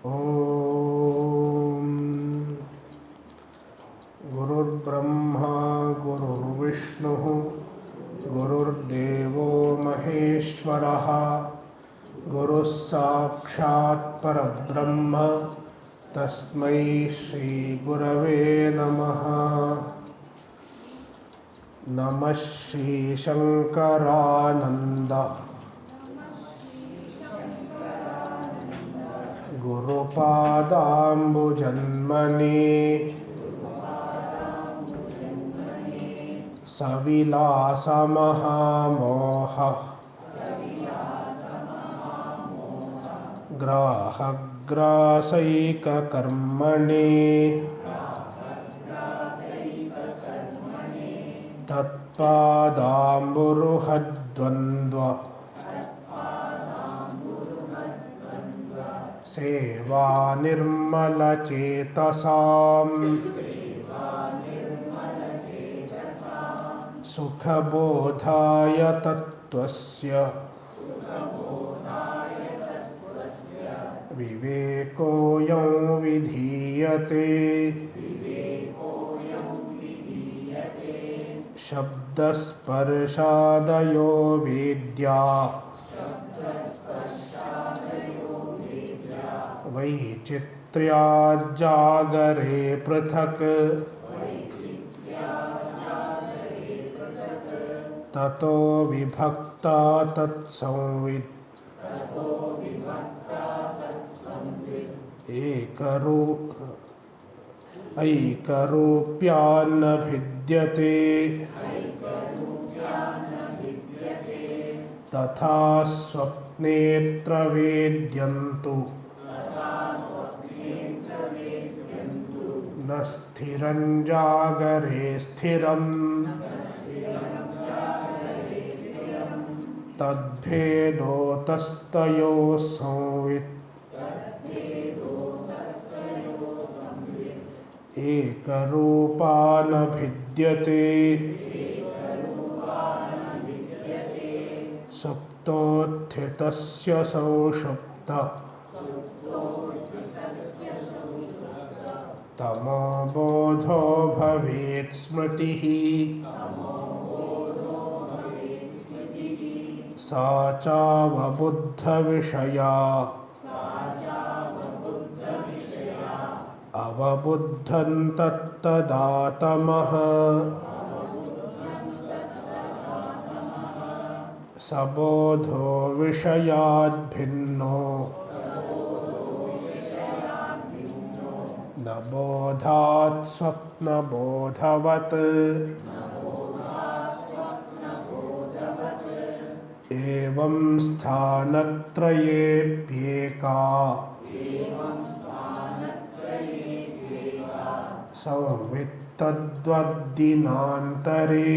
ॐ गुरुर्ब्रह्मा गुरुर्विष्णुः गुरुर्देवो महेश्वरः गुरुः साक्षात् परब्रह्म तस्मै श्रीगुरवे नमः। नमः श्रीशंकरानंद गुरुपादाम्बुजन्मने सविलासमहामोह ग्राहग्रासैककर्मणे तत्पादाम्बुरुहद्वन्द्व सेवा निर्मलचेतसाम् सुखबोधाय तत्त्वस्य विवेकोऽयं विधीयते। शब्दस्पर्शादयो वेद्या वैचित्र्याज्जागरे पृथक् ततो विभक्ता तत्संवित् ऐकरूप्यान्न भिद्यते तथा स्वप्नेऽत्र वेद्यन्तु न स्थिरं जागरे स्थिरम् तद्भेदोतस्तयोः संवित् एकरूपा न भिद्यते सुप्तोत्थितस्य संषुप्त तमोबोधो भवेत् स्मृतिः सा चावबुद्धविषया अवबुद्धन्तत्तदातमः सबोधो विषयाद्भिन्नो न बोधात् स्वप्नबोधवत् एवं स्थानत्रयेऽप्येका संवित्तद्वद्दिनान्तरे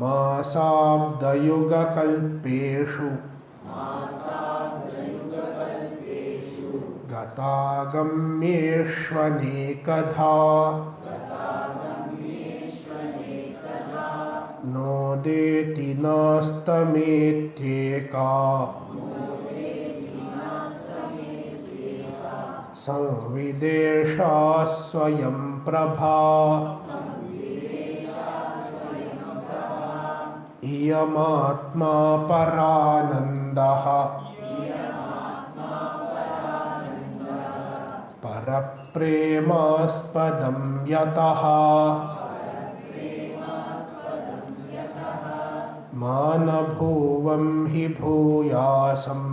मासाब्दयुगकल्पेषु गतागम्येष्वनेकधा नोदेति नास्तमेत्येका संविदेशा स्वयं प्रभा इयमात्मा परानन्दः परप्रेमास्पदं यतः मानभुवं हि भूयासम्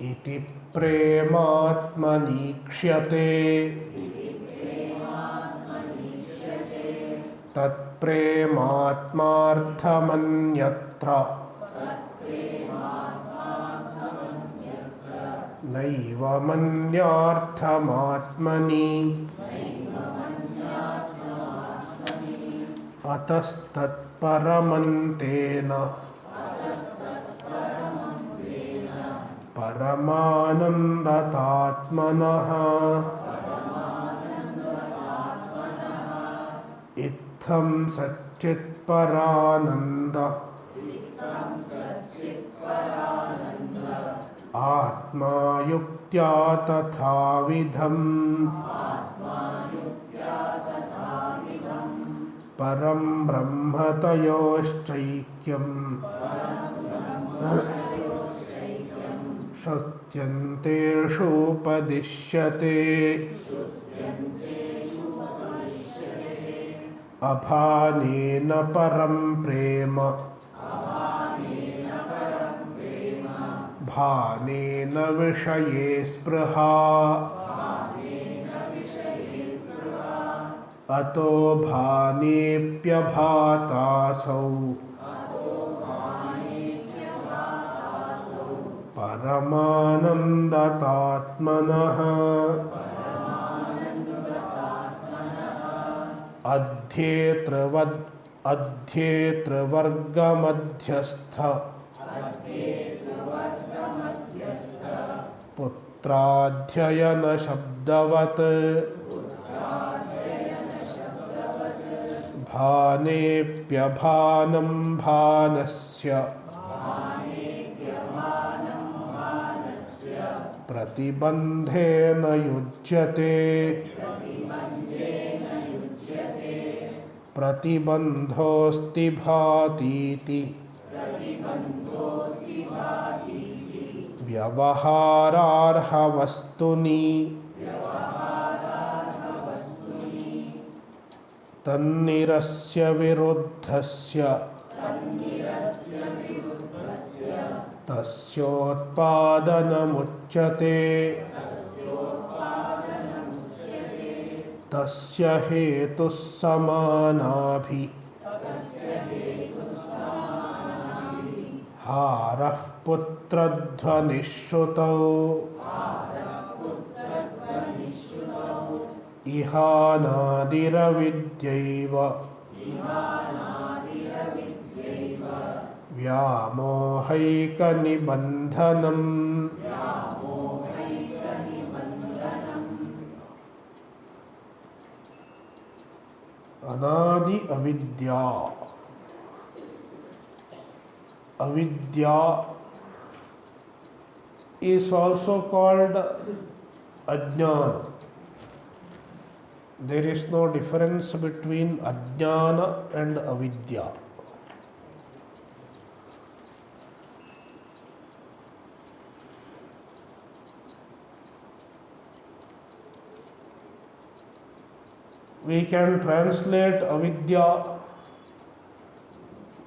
इति प्रेमात्मनीक्ष्यते तत्प्रेमात्मार्थमन्यत्र नैव मन्यार्थमात्मनि अतस्तत्परमन्तेन परमानन्दतात्मनः इत्थं सच्चित्परानन्द आत्मा युक्त्या तथाविधम् परं ब्रह्म तयोश्चैक्यम् श्रुत्यन्तेषूपदिश्यते अभानेन परं प्रेम भानेन विषये स्पृहा अतो भानेऽप्यभातासौ परमानन्दतात्मनः अध्येतृवर्गमध्यस्थ पुत्राध्ययनशब्दवत् भानेऽप्यभानं भानस्य प्रतिबन्धेन युज्यते प्रतिबन्धोऽस्ति भातीति व्यवहारार्हवस्तुनि तन्निरस्य विरुद्धस्य तस्योत्पादनमुच्यते तस्य हेतुः समानाभि हारः पुत्रध्वनिश्रुतौ इहानादिरविद्यैव व्यामोहैकनिबन्धनम् अनादि अविद्या अविद्या is also called ajnana. There is no difference between ajnana and avidya. We can translate avidya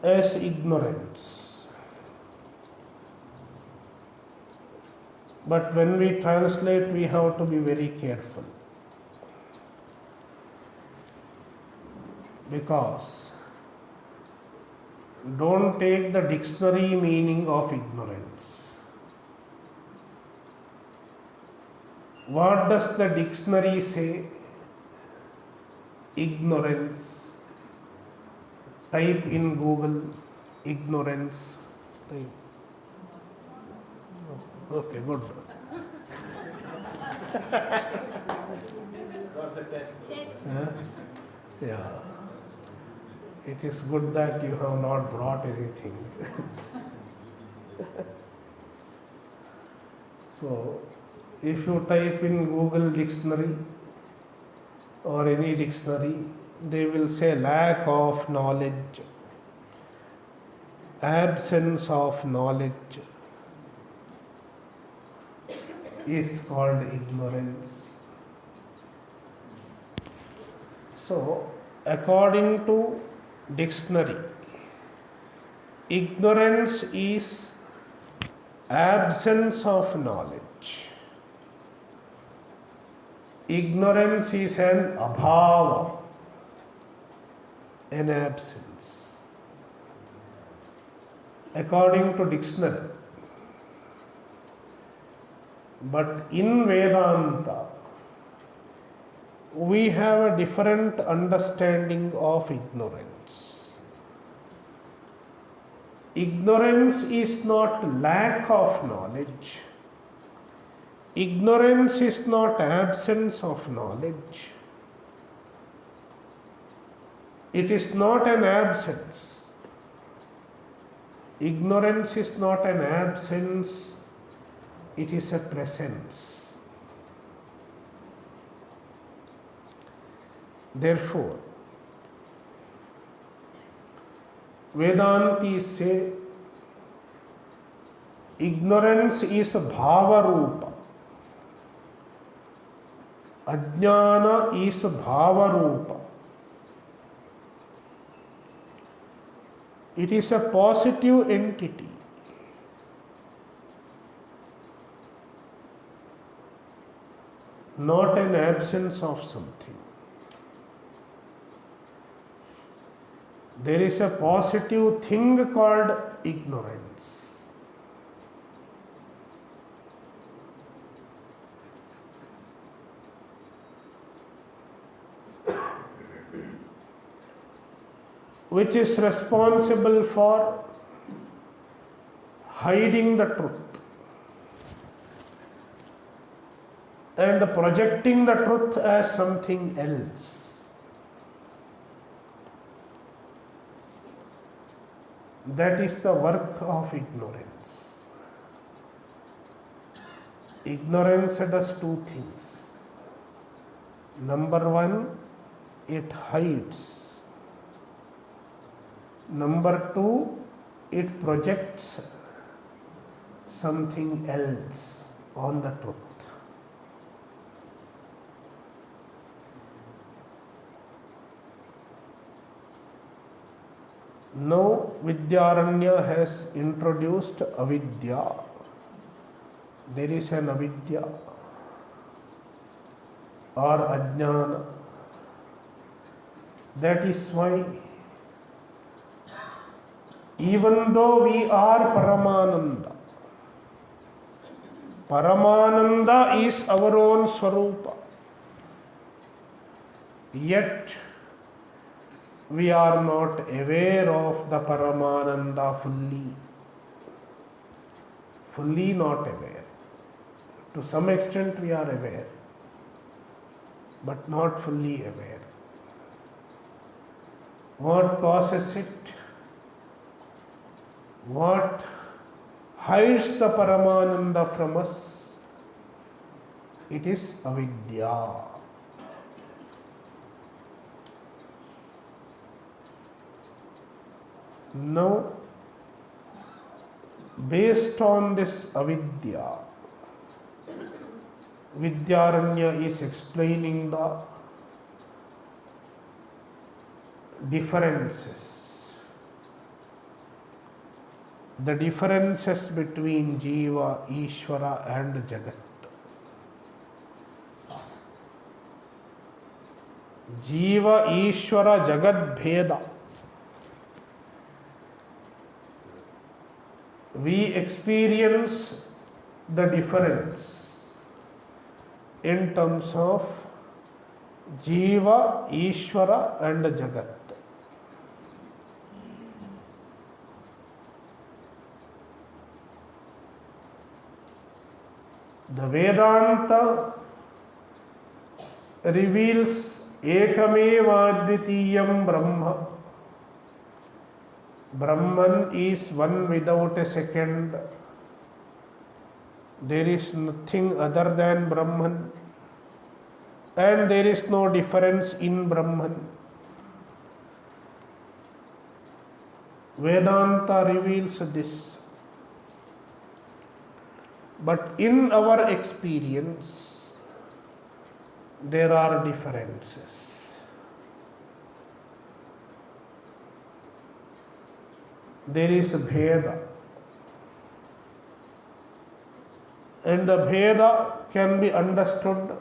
as ignorance. But when we translate, we have to be very careful. Because don't take the dictionary meaning of ignorance. What does the dictionary say? Ignorance. Type in Google ignorance. Type. Okay, good. Yeah. It is good that you have not brought anything. So, if you type in Google dictionary or any dictionary, they will say lack of knowledge, absence of knowledge is called ignorance. So, according to dictionary, ignorance is absence of knowledge. Ignorance is an abhava, an absence. According to dictionary. But in Vedanta, we have a different understanding of ignorance. Ignorance is not lack of knowledge. Ignorance is not absence of knowledge. It is not an absence. Ignorance is not an absence, it is a presence. Therefore, Vedantis say ignorance is bhava rupa, ajnana is bhava rupa. It is a positive entity. Not an absence of something. There is a positive thing called ignorance. Which is responsible for hiding the truth and projecting the truth as something else. That is the work of ignorance. Ignorance does two things. Number one, it hides. Number two, it projects something else on the truth. Now, Vidyaranya has introduced avidya. There is an avidya or ajnana. That is why even though we are Paramananda, Paramananda is our own Swarupa, yet we are not aware of the Paramananda fully. Fully not aware. To some extent we are aware, but not fully aware. What causes it? What hides the Paramananda from us? It is avidya. Now, based on this avidya, Vidyaranya is explaining the differences. The differences between Jiva, Ishvara and Jagat. Jiva, Ishvara, Jagat Bheda. We experience the difference in terms of Jiva, Ishvara and Jagat. The Vedanta reveals Ekameva Advitiyam Brahma. Brahman is one without a second. There is nothing other than Brahman, and there is no difference in Brahman. Vedanta reveals this. But in our experience, there are differences. There is Bheda. And the Bheda can be understood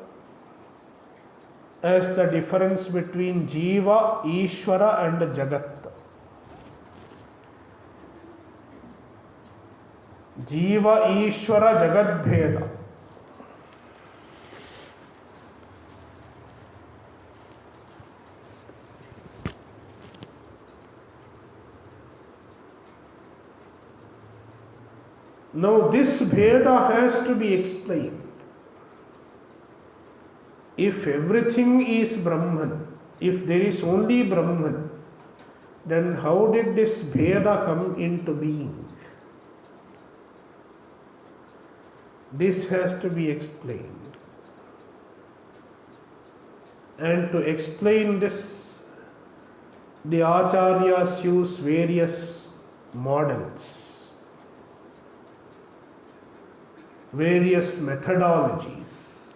as the difference between Jiva, Ishvara and Jagat. Jiva, Ishvara, Jagat Bheda. Now this Bheda has to be explained. If everything is Brahman, if there is only Brahman, then how did this Bheda come into being? This has to be explained. And to explain this, the Acharyas use various models, various methodologies.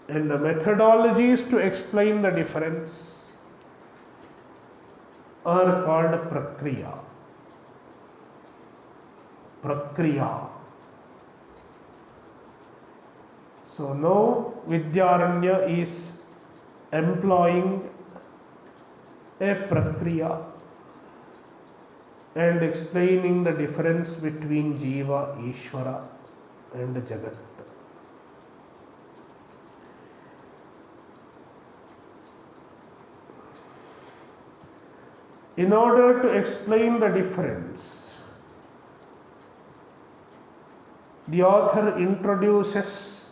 And the methodologies to explain the difference are called prakriya. Prakriya. So now Vidyaranya is employing a prakriya and explaining the difference between Jiva, Ishvara and Jagat. In order to explain the difference, the author introduces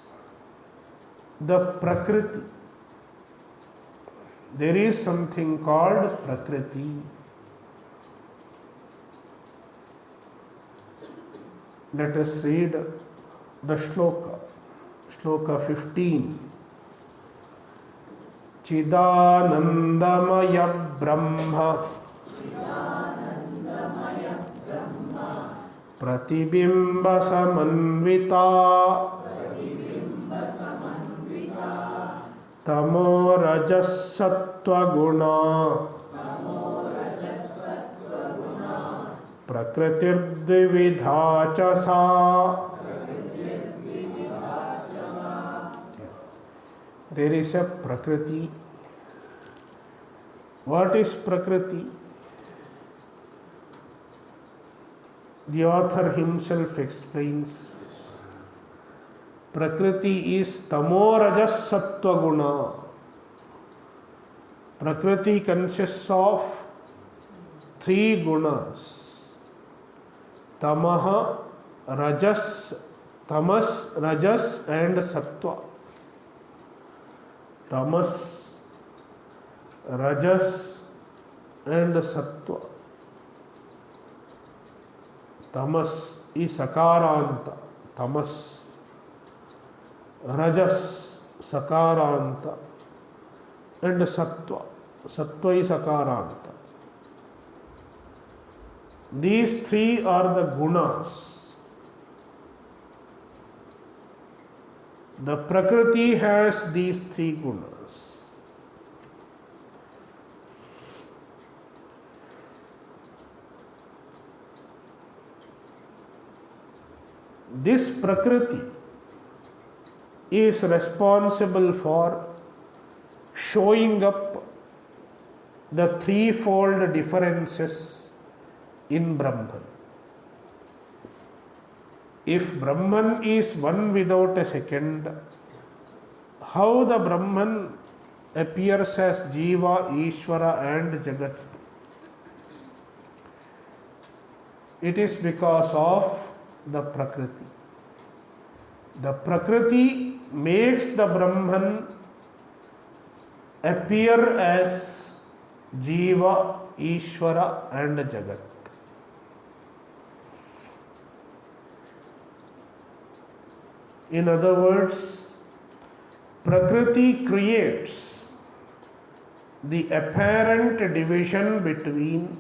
the Prakriti. There is something called Prakriti. Let us read the shloka. Shloka 15. Chidanandamaya Brahma Pratibimba Samanvita Tamo Rajas Sattva Guna Prakritir Dvividha Cha Sa. There is a Prakriti. What is Prakriti? The author himself explains. Prakriti is Tamo Rajas Sattva Guna. Prakriti consists of three gunas. Tamaha, Rajas, Tamas, Rajas and Sattva. Tamas, Rajas and Sattva. Tamas is Sakaranta, Tamas. Rajas, Sakaranta and Sattva. Sattva is Sakaranta. These three are the gunas. The Prakriti has these three gunas. This Prakriti is responsible for showing up the threefold differences in Brahman. If Brahman is one without a second, how the Brahman appears as Jiva, Ishvara and Jagat? It is because of the Prakriti. The Prakriti makes the Brahman appear as Jiva, Ishvara and Jagat. In other words, Prakriti creates the apparent division between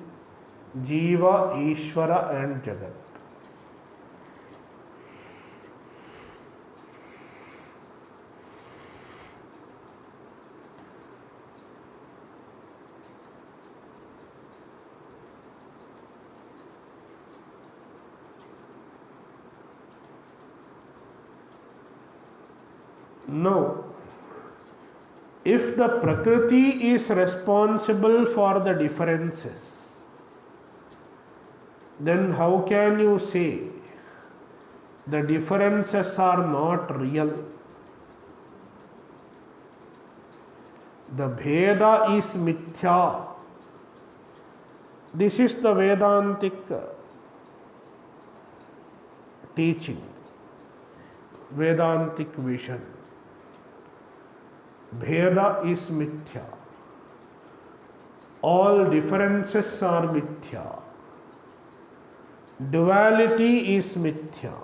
Jiva, Ishvara and Jagat. No. If the Prakriti is responsible for the differences, then how can you say the differences are not real? The Bheda is mithya. This is the Vedantic teaching, Vedantic vision. Bheda is mithya. all differences are mithya. Duality is mithya.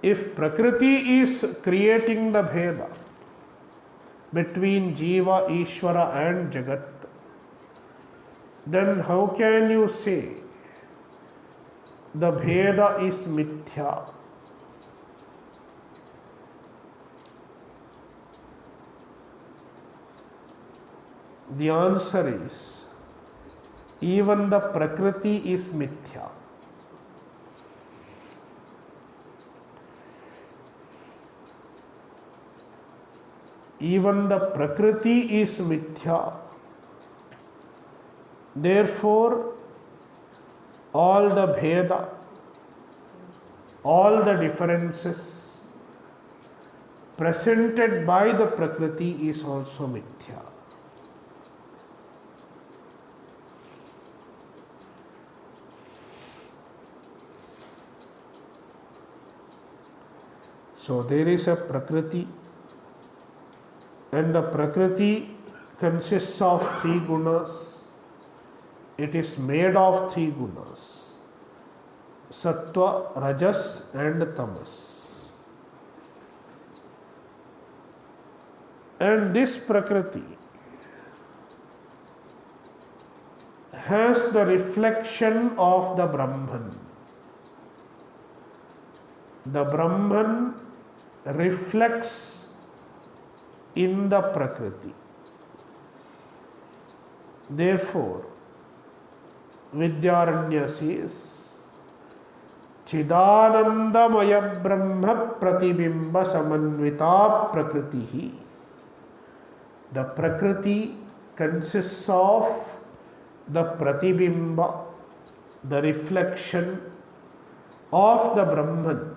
If Prakriti is creating the bheda between Jiva, Ishvara and Jagat, then how can you say the bheda is mithya? The answer is, even the Prakriti is mithya. Even the Prakriti is mithya. Therefore, all the bheda, all the differences presented by the Prakriti is also mithya. So there is a Prakriti, and the Prakriti consists of three gunas. It is made of three gunas: Sattva, Rajas and Tamas. And this Prakriti has the reflection of the Brahman. The Brahman reflects in the Prakriti. Therefore, Vidyaranya says, Chidanandamaya Brahma Pratibimba Samanvita Prakritihi. The Prakriti consists of the Pratibimba, the reflection of the Brahman,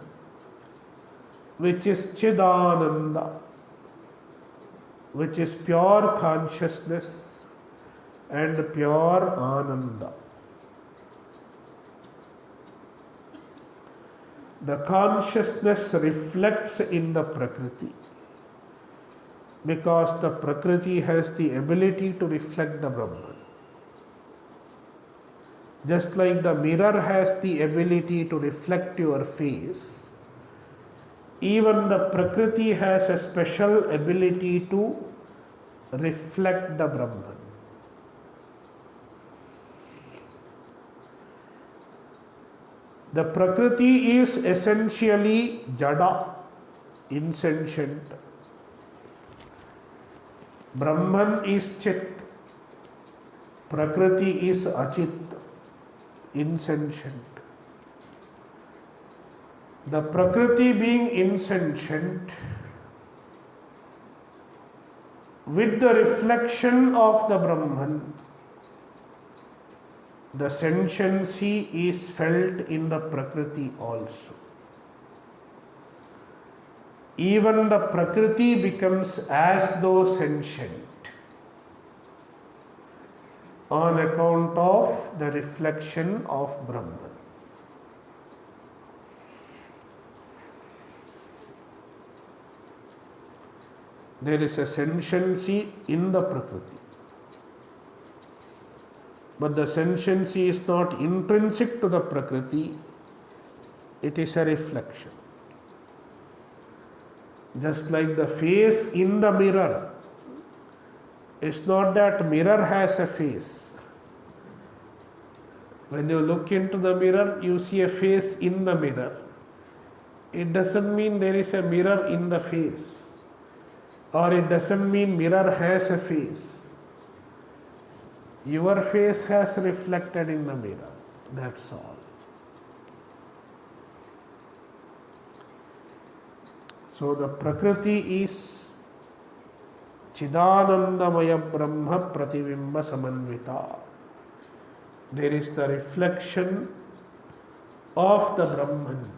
which is Chidananda, which is pure consciousness and pure Ananda. The consciousness reflects in the Prakriti because the Prakriti has the ability to reflect the Brahman. Just like the mirror has the ability to reflect your face, even the Prakriti has a special ability to reflect the Brahman. The Prakriti is essentially Jada, insentient. Brahman is Chit, Prakriti is Achit, insentient. The Prakriti being insentient, with the reflection of the Brahman, the sentiency is felt in the Prakriti also. Even the Prakriti becomes as though sentient on account of the reflection of Brahman. There is a sentiency in the Prakriti. But the sentiency is not intrinsic to the Prakriti, it is a reflection. Just like the face in the mirror, it's not that mirror has a face. When you look into the mirror, you see a face in the mirror. It doesn't mean there is a mirror in the face. Or it doesn't mean mirror has a face. Your face has reflected in the mirror. That's all. So the Prakriti is Chidanandamaya Brahma Pratibimba Samanvita. There is the reflection of the Brahman,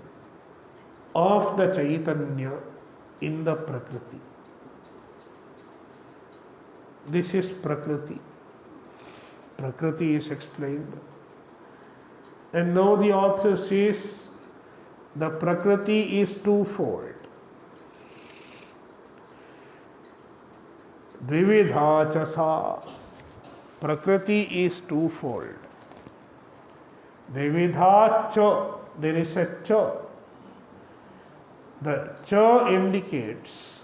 of the Chaitanya in the Prakriti. This is Prakriti. Prakriti is explained. And now the author says the Prakriti is twofold. Dvividha cha sa. Prakriti is twofold. Dvividha cha, there is a cha. The cha indicates,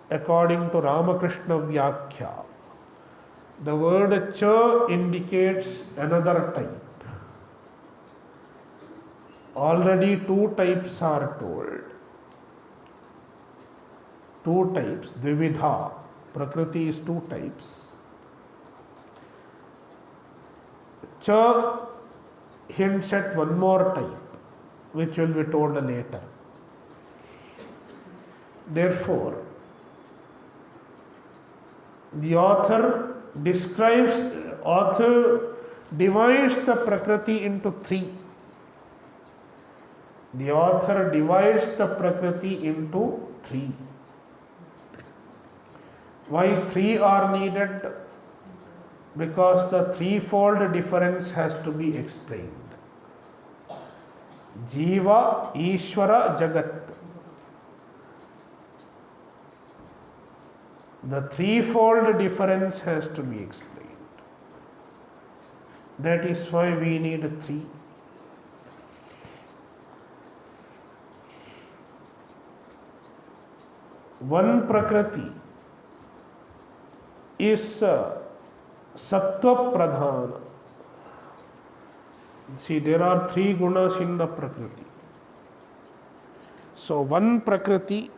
according to Ramakrishna Vyakhya, the word cha indicates another type. Already two types are told. Two types, Dvividha. Prakriti is two types. Cha hints at one more type, which will be told later. Therefore, the author divides the Prakriti into three. The author divides the Prakriti into three. Why three are needed? Because the threefold difference has to be explained. Jiva, Ishvara, Jagat. The threefold difference has to be explained. That is why we need three. One Prakriti is Sattva Pradhana. See, there are three gunas in the Prakriti. So, one Prakriti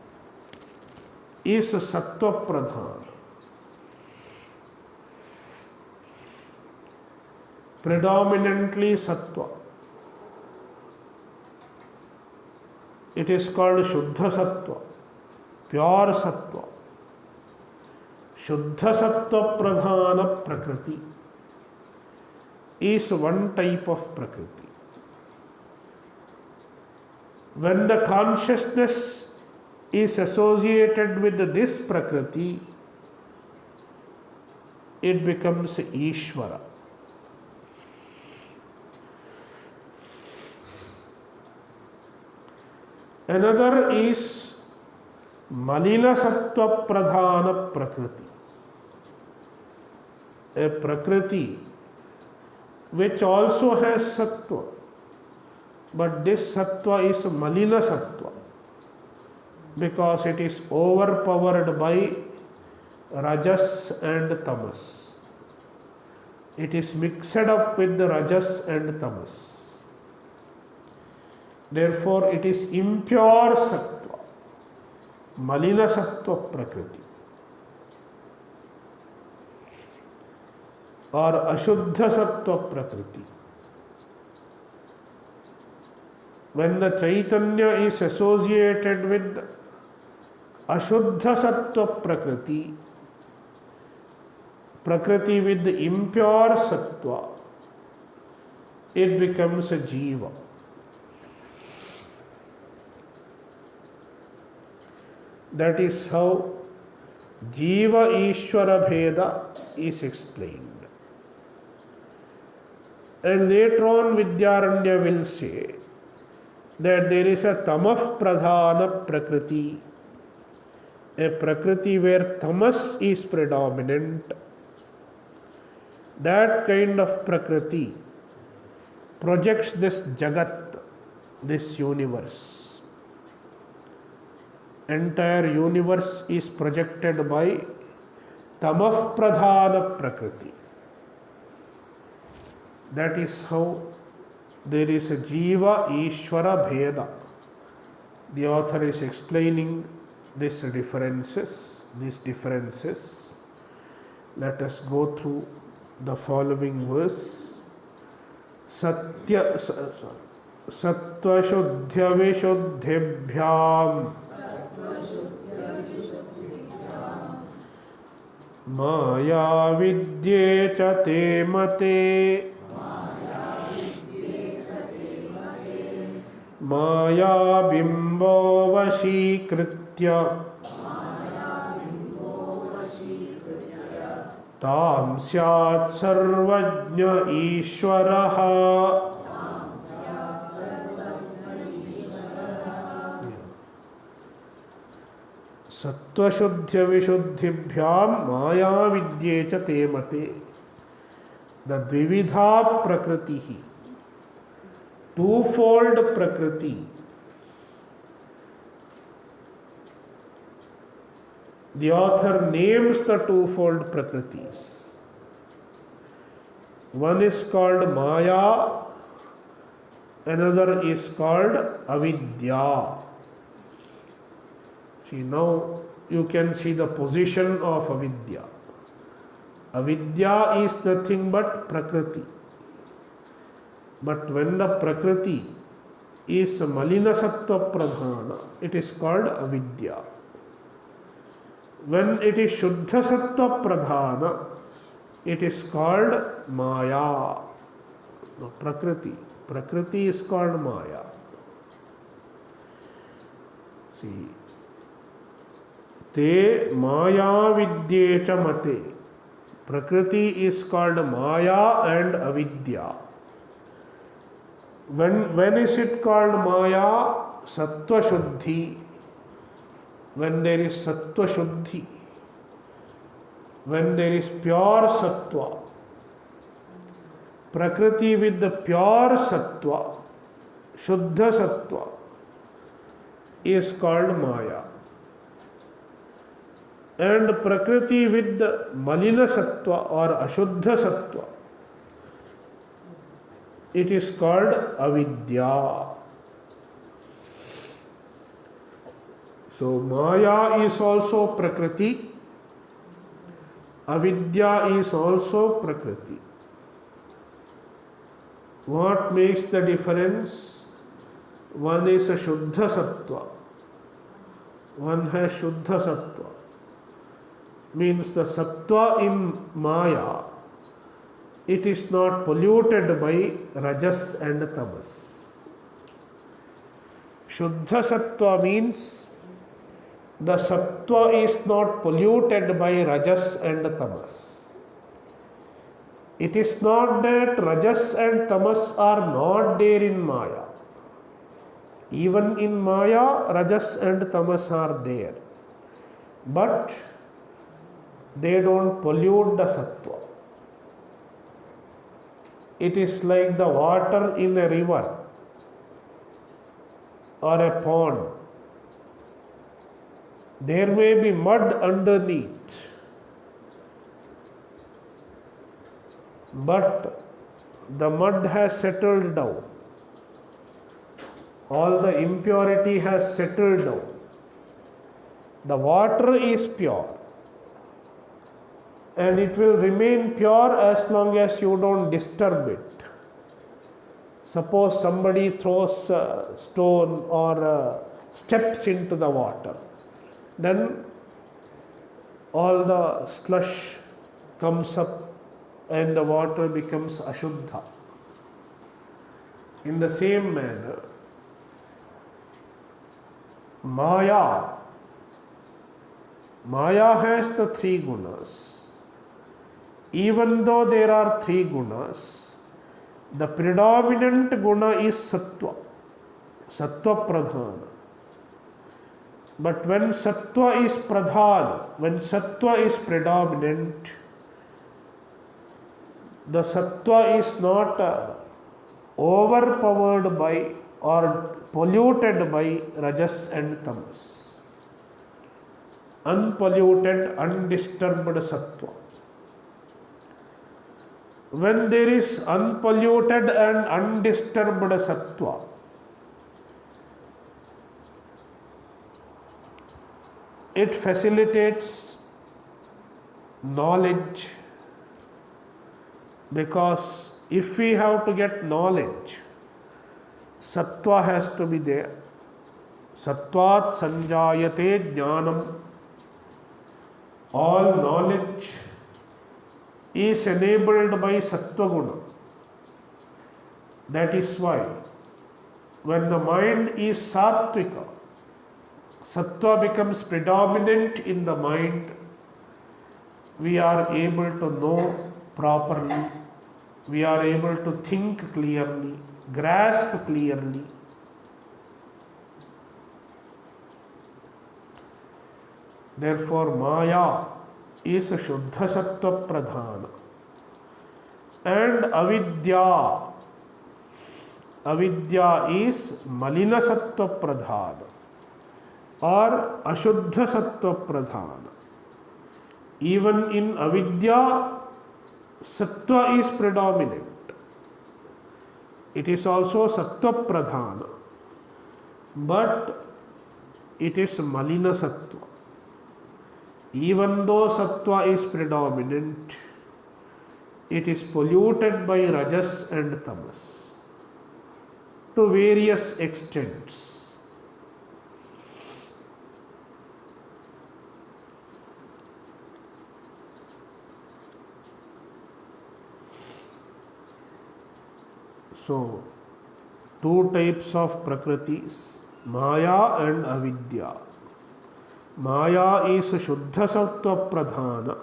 is Sattva Pradhana. Predominantly Sattva. It is called Shuddha Sattva, pure Sattva. Shuddha Sattva Pradhana Prakriti is one type of Prakriti. When the consciousness is associated with this Prakriti, it becomes Ishvara. Another is Malila Sattva Pradhana Prakriti. A Prakriti which also has Sattva, but this Sattva is Malila Sattva because it is overpowered by Rajas and Tamas. It is mixed up with the Rajas and Tamas. Therefore, it is impure Sattva, Malila Sattva Prakriti, or Ashuddha Sattva Prakriti. When the Chaitanya is associated with Ashuddha Sattva Prakriti, Prakriti with the impure Sattva, it becomes a Jiva. That is how Jiva Ishvara Bheda is explained. And later on Vidyaranya will say that there is a Tamah Pradhana Prakriti, a Prakriti where Tamas is predominant. That kind of Prakriti projects this Jagat, this universe. Entire universe is projected by Tamah Pradhana Prakriti. That is how there is a Jiva Ishvara Bheda. The author is explaining these differences. Let us go through the following verse. Sattva Shuddhya Vishuddhibhyam Maya Vidye cha te mate Maya bimbo vashikritya tam syat sarvajna ishvaraha. सत्त्वशुद्ध्यविशुद्धिभ्यां मायाविद्ये च ते मते the द्विविधा प्रकृतिः twofold prakriti. The author names the twofold prakritis. One is called Maya, another is called Avidya. See, now you can see the position of Avidya. Avidya is nothing but Prakriti. But when the Prakriti is Malina Sattva Pradhana, it is called Avidya. When it is Shuddha Sattva Pradhana, it is called Maya. No, Prakriti. Prakriti is called Maya. See, Te Maya Vidye cha Mate. Prakriti is called Maya and Avidya. When is it called Maya? Sattva Shuddhi. When there is Sattva Shuddhi. When there is pure Sattva. Prakriti with the pure Sattva, Shuddha Sattva, is called Maya. And Prakriti with the Malina Sattva or Ashuddha Sattva, it is called Avidya. So Maya is also Prakriti, Avidya is also Prakriti. What makes the difference? One is a Shuddha Sattva, one has Shuddha Sattva. Means the Sattva in Maya, it is not polluted by Rajas and Tamas. Shuddha Sattva means the Sattva is not polluted by Rajas and Tamas. It is not that Rajas and Tamas are not there in Maya. Even in Maya, Rajas and Tamas are there. But they don't pollute the Sattva. It is like the water in a river or a pond. There may be mud underneath, but the mud has settled down. All the impurity has settled down. The water is pure. And it will remain pure as long as you don't disturb it. Suppose somebody throws a stone or steps into the water. Then all the slush comes up and the water becomes Ashuddha. In the same manner, Maya has the three gunas. Even though there are three gunas, the predominant guna is Sattva, Sattva Pradhana. But when Sattva is Pradhana, when Sattva is predominant, the Sattva is not overpowered by or polluted by Rajas and Tamas. Unpolluted, undisturbed Sattva. When there is unpolluted and undisturbed Sattva, it facilitates knowledge, because if we have to get knowledge, Sattva has to be there. Sattvat sanjayate jnanam. All knowledge is enabled by Sattva Guna. That is why when the mind is Sattvika, Sattva becomes predominant in the mind, we are able to know properly, we are able to think clearly, grasp clearly. Therefore, Maya is Shuddha Sattva Pradhana. And avidya is Malina Sattva Pradhana or Ashuddha Sattva Pradhana. Even in avidya, Sattva is predominant. It is also Sattva Pradhana, but it is Malina Sattva. Even though Sattva is predominant, it is polluted by Rajas and Tamas to various extents. So, two types of Prakritis, Maya and Avidya. Maya is Shuddha Sattva Pradhana,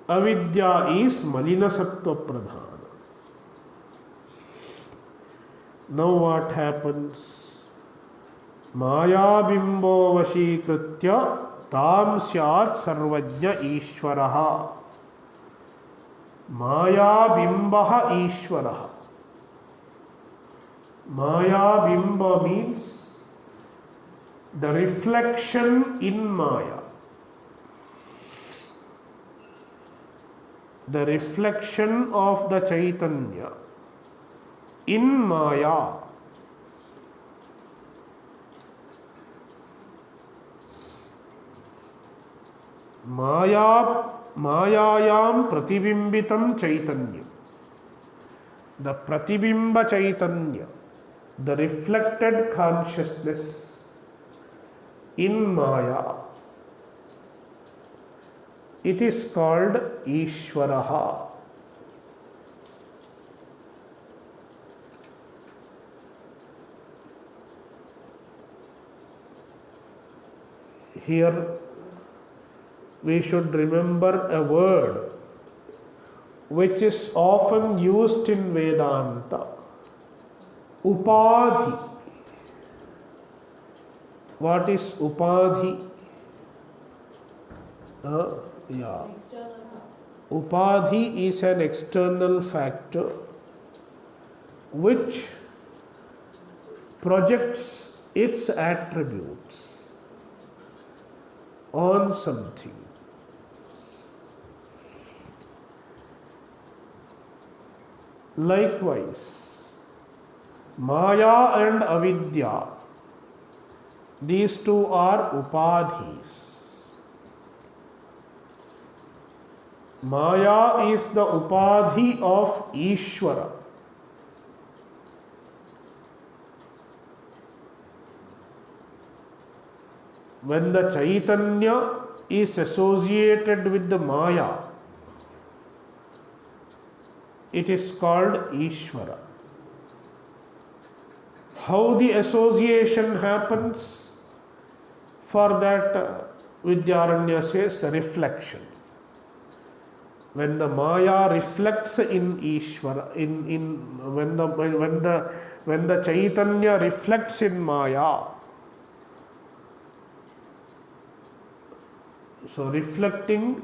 Avidya is Malina Sattva Pradhana. Now what happens? Maya bimbo vashikritya tam syat sarvajna Ishvaraha. Maya bimbaha Ishvaraha. Maya bimba means the reflection in Maya. The reflection of the Chaitanya in Maya. Mayayam pratibimbitam Chaitanya. The pratibimba Chaitanya, the reflected consciousness in Maya, it is called Ishvaraha. Here we should remember a word which is often used in Vedanta. Upadhi. What is Upadhi? Upadhi is an external factor which projects its attributes on something. Likewise, Maya and Avidya, these two are Upadhis. Maya is the Upadhi of Ishvara. When the Chaitanya is associated with the Maya, it is called Ishvara. How the association happens? For that, Vidyaranya says reflection. When the Maya reflects in Ishvara, when the Chaitanya reflects in Maya, so reflecting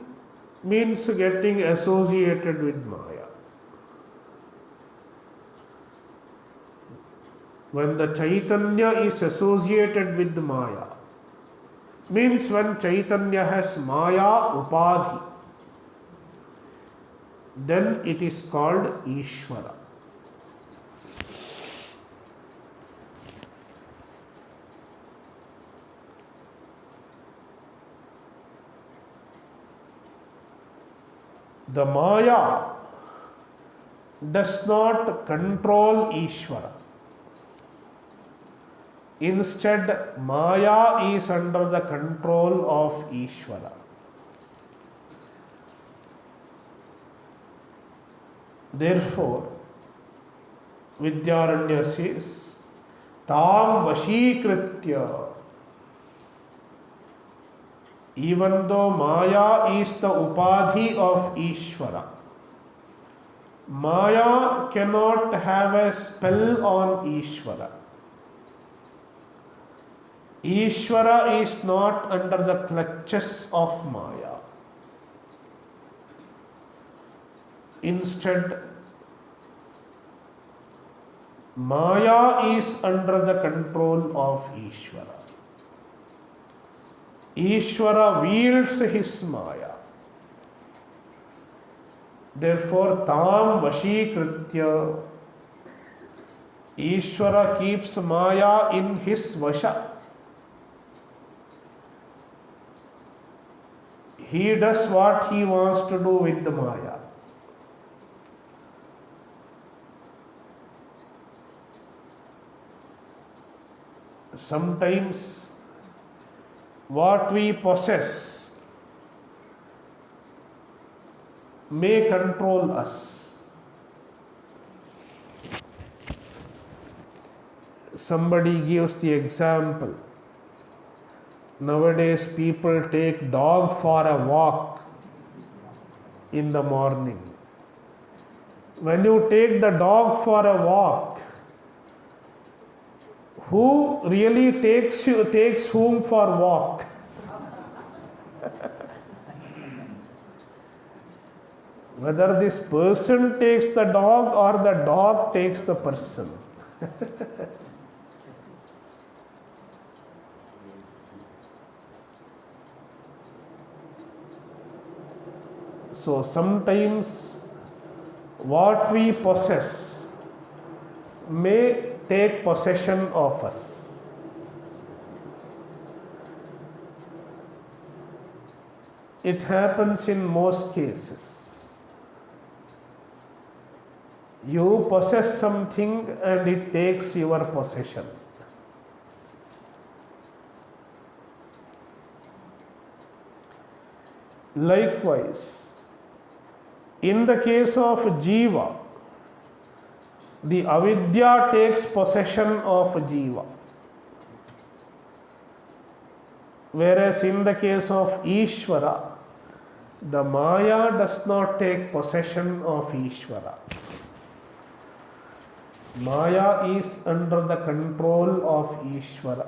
means getting associated with Maya. When the Chaitanya is associated with Maya, means when Chaitanya has Maya Upadhi, then it is called Ishvara. The Maya does not control Ishvara. Instead, Maya is under the control of Ishvara. Therefore, Vidyaranya says, Tam Vashikritya. Even though Maya is the Upadhi of Ishvara, Maya cannot have a spell on Ishvara. Ishvara is not under the clutches of Maya. Instead, Maya is under the control of Ishvara. Ishvara wields his Maya. Therefore, tam vashikritya, Ishvara keeps Maya in his vasha. He does what he wants to do with the Maya. Sometimes what we possess may control us. Somebody gives the example. Nowadays people take dog for a walk in the morning. When you take the dog for a walk, who really takes whom for walk? Whether this person takes the dog or the dog takes the person. So sometimes what we possess may take possession of us. It happens in most cases. You possess something and it takes your possession. Likewise, in the case of Jiva, the avidya takes possession of Jiva. Whereas in the case of Ishvara, the Maya does not take possession of Ishvara. Maya is under the control of Ishvara.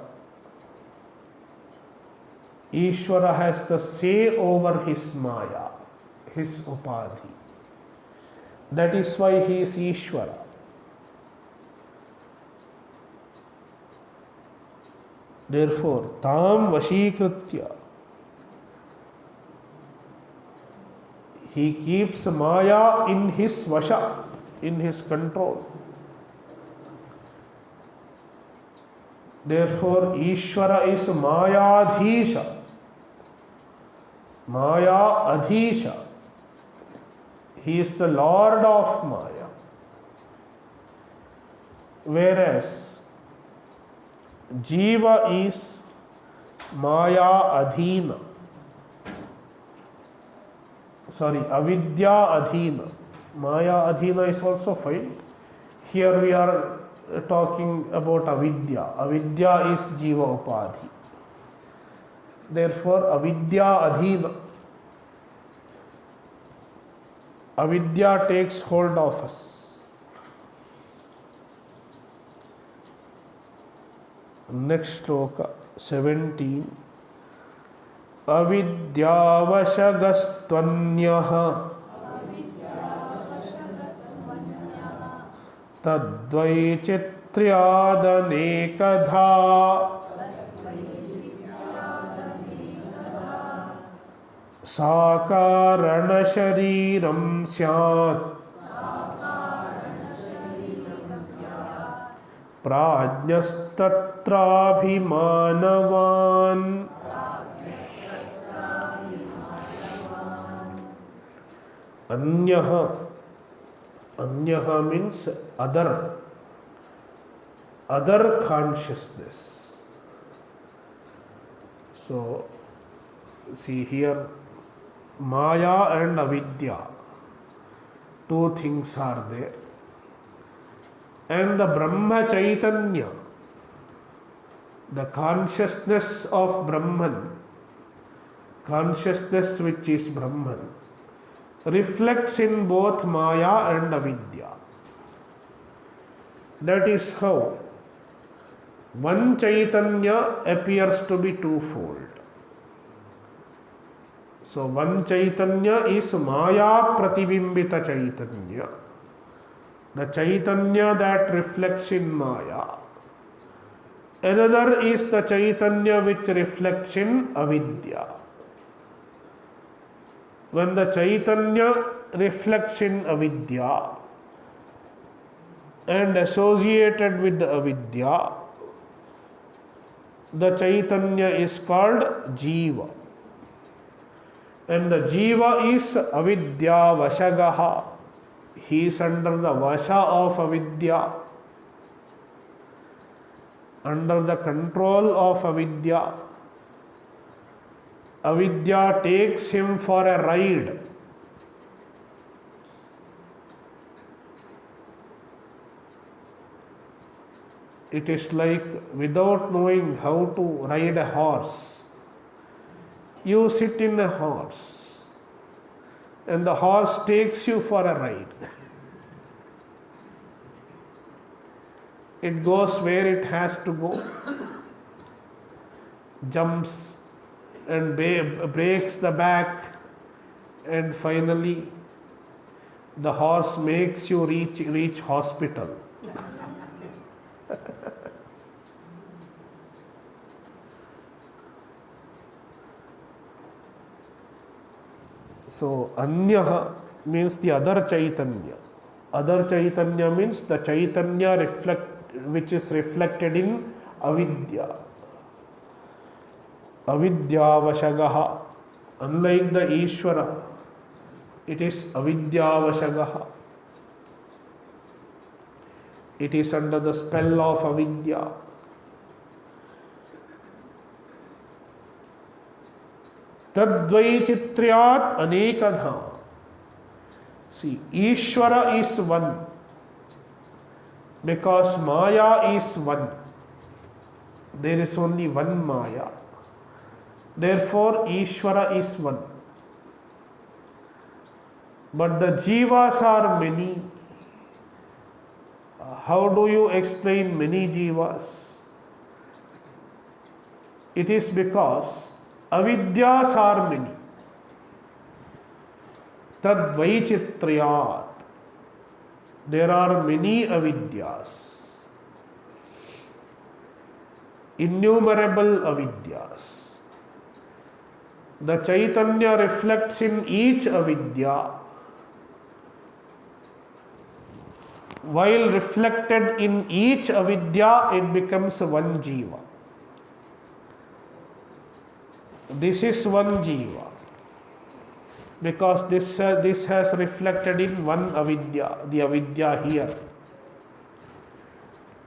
Ishvara has the say over his Maya, his Upadhi. That is why he is Ishvara. Therefore, tam vashikritya, he keeps Maya in his vasha, in his control. Therefore, Ishvara is Mayadhisha, Maya Adhisha. He is the Lord of Maya. Whereas Jiva is Maya Adhina. Avidya Adhina. Maya Adhina is also fine. Here we are talking about Avidya. Avidya is Jiva Upadhi. Therefore, Avidya Adhina. Avidya takes hold of us. Next shloka, 17. Avidyavashagastvanyah tadvaichitryadanekadha साकारणशरीरं स्यात् प्राज्ञस्तत्राभिमानवान् अन्यः. Anyah means other consciousness. So see here, Maya and Avidya, two things are there. And the Brahma Chaitanya, the consciousness of Brahman, consciousness which is Brahman, reflects in both Maya and Avidya. That is how One Chaitanya appears to be twofold. So one Chaitanya is Maya Pratibimbita Chaitanya, the Chaitanya that reflects in Maya. Another is the Chaitanya which reflects in Avidya. When the Chaitanya reflects in Avidya and associated with the Avidya, the Chaitanya is called Jiva. And the Jiva is Avidya Vashagaha. He is under the Vasha of Avidya, under the control of Avidya. Avidya takes him for a ride. It is like without knowing how to ride a horse, you sit in a horse and the horse takes you for a ride. It goes where it has to go, jumps and breaks the back, and finally the horse makes you reach hospital. So Anyaha means the other Chaitanya. Other Chaitanya means the Chaitanya which is reflected in Avidya. Avidyavashagaha. Unlike the Ishvara, it is Avidyavashagaha. It is under the spell of Avidya. Tadvaichitriyat anekadha. See, Ishvara is one because Maya is one. There is only one Maya. Therefore, Ishvara is one. But the Jivas are many. How do you explain many Jivas? It is because Avidyas are many. Tad Vaichitriyat. There are many Avidyas. Innumerable Avidyas. The Chaitanya reflects in each Avidya. While reflected in each Avidya, it becomes one Jiva. This is one Jiva. Because this has reflected in one Avidya, the Avidya here.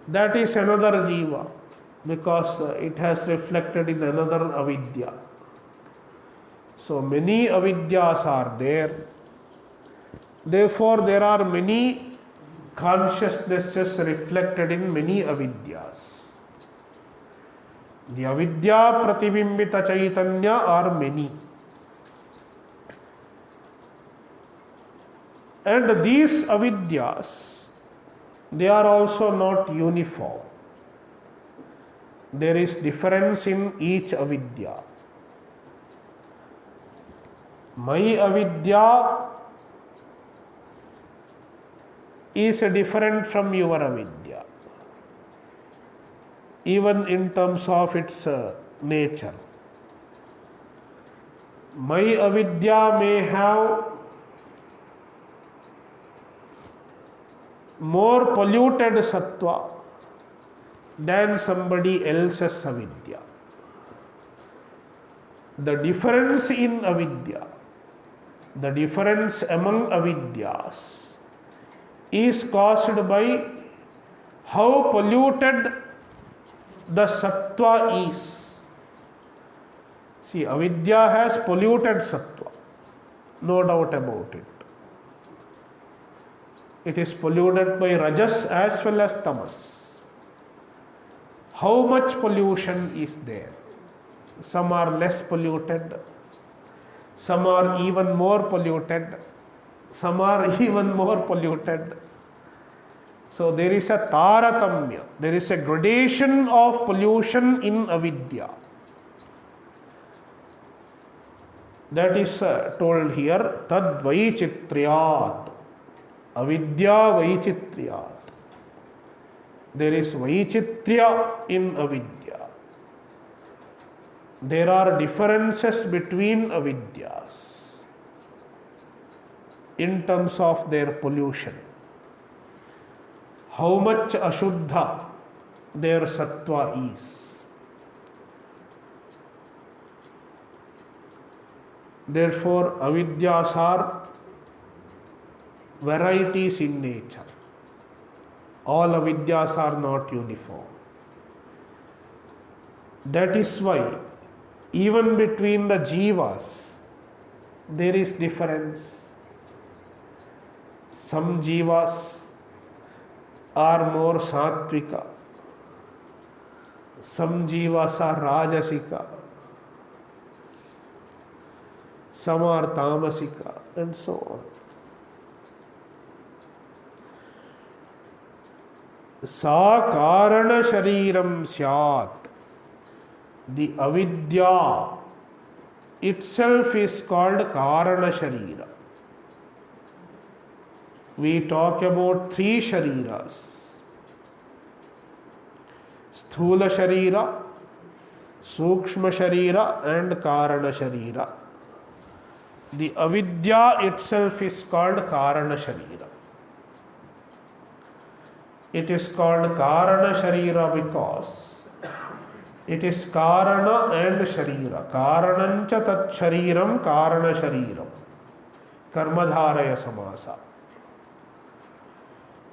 That is another Jiva, because it has reflected in another Avidya. So many Avidyas are there. Therefore, there are many consciousnesses reflected in many Avidyas. The Avidya Pratibimbita Chaitanya are many. And these Avidyas, they are also not uniform. There is difference in each Avidya. My Avidya is different from your Avidya, even in terms of its nature. My Avidya may have more polluted sattva than somebody else's Avidya. The difference in Avidya, the difference among Avidyas, is caused by how polluted the sattva is. See, Avidya has polluted sattva, no doubt about it. It is polluted by rajas as well as tamas. How much pollution is there? Some are less polluted, some are even more polluted, some are even more polluted. So there is a taratamya, there is a gradation of pollution in avidya. That is told here, tad vaichitriyat, avidya vaichitriyat. There is vaichitya in avidya. There are differences between avidyas in terms of their pollution. How much ashuddha their sattva is. Therefore, avidyas are varieties in nature. All avidyas are not uniform. That is why even between the jivas there is difference. Some jivas are more sattvika, some jivas are rajasika, some are tamasika, and so on. Sa karana shariram syat. The avidya itself is called karana sharira. We talk about three shariras: sthula sharira, sukshma sharira, and karana sharira. The avidya itself is called karana sharira. It is called karana sharira because it is karana and sharira. Karanancha tat shariram karana shariram. Karmadharaya samasa.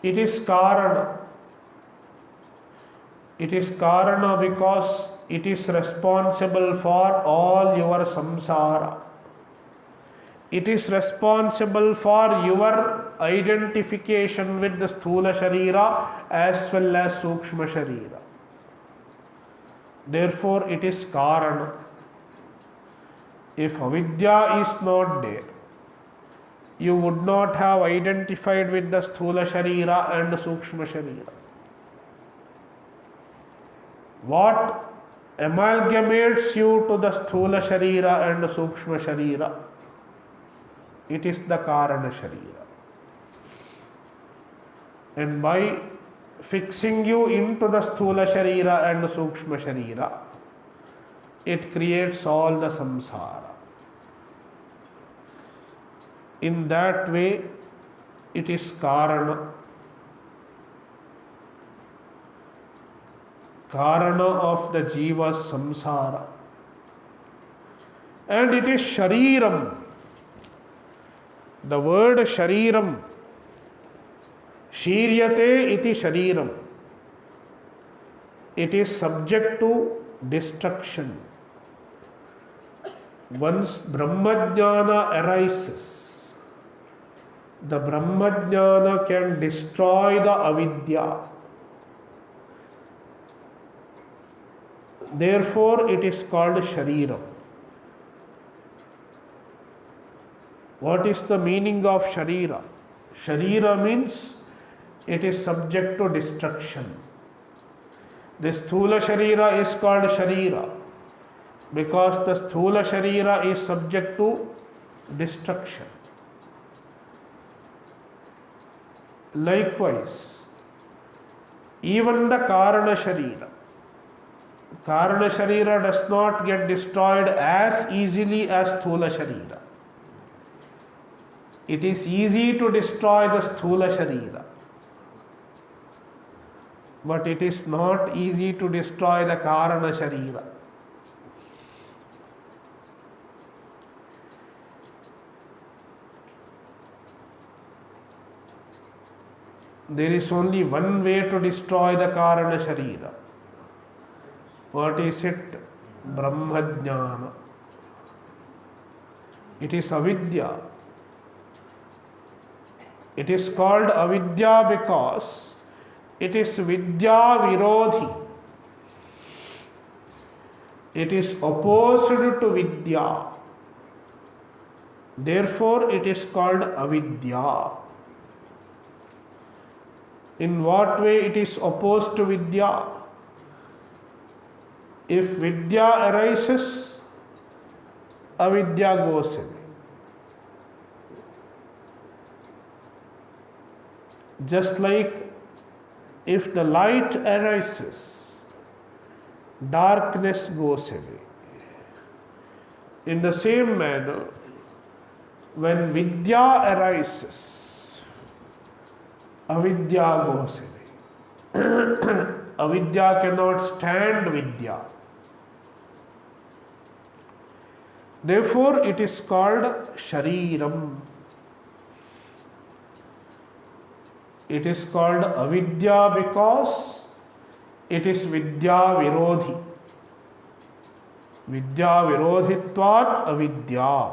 It is karana. It is karana because it is responsible for all your samsara. It is responsible for your identification with the sthula sharira as well as sukshma sharira. Therefore, it is karana. If avidya is not there, you would not have identified with the sthula sharira and the sukshma sharira. What amalgamates you to the sthula sharira and the sukshma sharira? It is the karana sharira. And by fixing you into the sthula sharira and the sukshma sharira, it creates all the samsara. In that way, it is karana. Karana of the jiva's samsara. And it is shariram. The word shariram, shiryate iti shariram. It is subject to destruction. Once Brahmajnana arises, the Brahmajnana can destroy the avidya. Therefore, it is called shariram. What is the meaning of sharira? Sharira means it is subject to destruction. The sthula sharira is called sharira because the sthula sharira is subject to destruction. Likewise, even the karana sharira does not get destroyed as easily as sthula sharira. It is easy to destroy the sthula sharira, but it is not easy to destroy the karana sharira. There is only one way to destroy the karana sharira. What is it? Brahmajnana. It is avidya. It is called avidya because it is vidya virodhi. It is opposed to vidya. Therefore, it is called avidya. In what way it is opposed to Vidya? If Vidya arises, avidya goes away. Just like if the light arises, darkness goes away. In the same manner, when Vidya arises, avidya goes away. Avidya cannot stand Vidya. Therefore, it is called Shariram. It is called avidya because it is Vidya Virodhi. Vidya Virodhitvat avidya.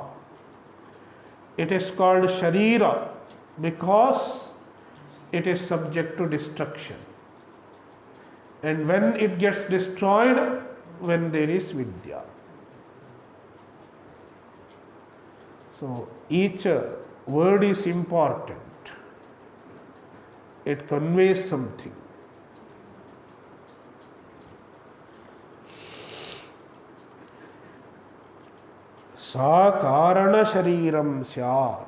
It is called Sharira because it is subject to destruction. And when it gets destroyed, when there is Vidya. So each word is important. It conveys something. Sa karana shariram syat.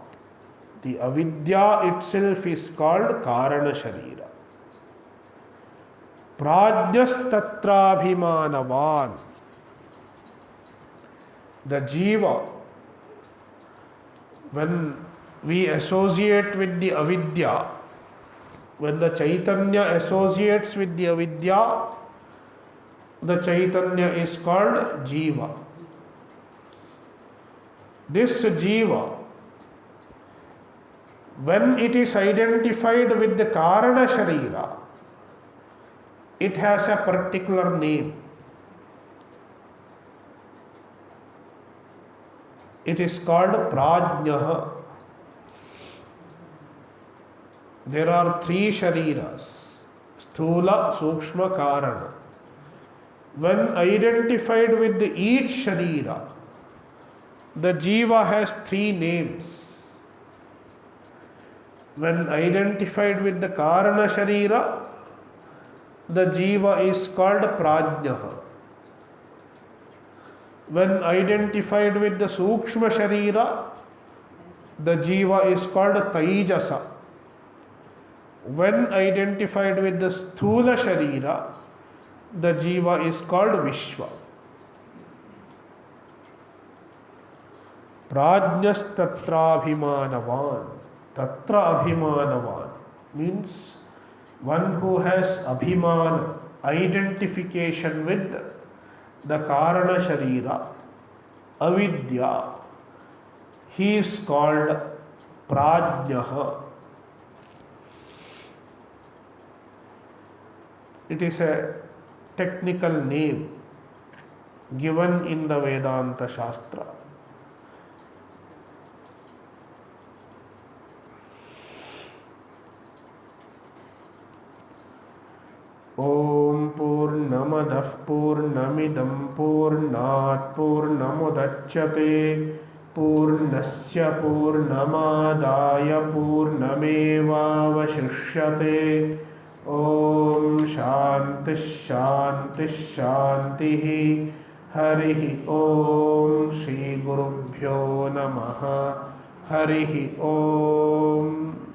The avidya itself is called karana sharira. Prajnas tatrabhimanavan. The jiva, when we associate with the avidya, when the Chaitanya associates with the avidya, the Chaitanya is called jiva. This jiva, when it is identified with the karana sharira, it has a particular name. It is called prajnaha. There are three shariras, sthula, sukshma, karana. When identified with each sharira, the jiva has three names. When identified with the karana sharira, the jiva is called prajnaha. When identified with the sukshma sharira, the jiva is called taijasa. When identified with the sthula sharira, the jiva is called Vishwa. Prajnas tatrabhimanavan. Tatra abhimanavan means one who has abhimana, identification with the karana sharira, avidya. He is called prajnaha. It is a technical name given in the Vedanta Shastra. Om Purnamadah Purnamidam Purnat Purnamudachyate Purnasya Purnamadaya Purnameva Vashishyate. Om Shanti Shanti Shanti. Harihi Om. Shri Gurubhyo Namaha. Harihi Om.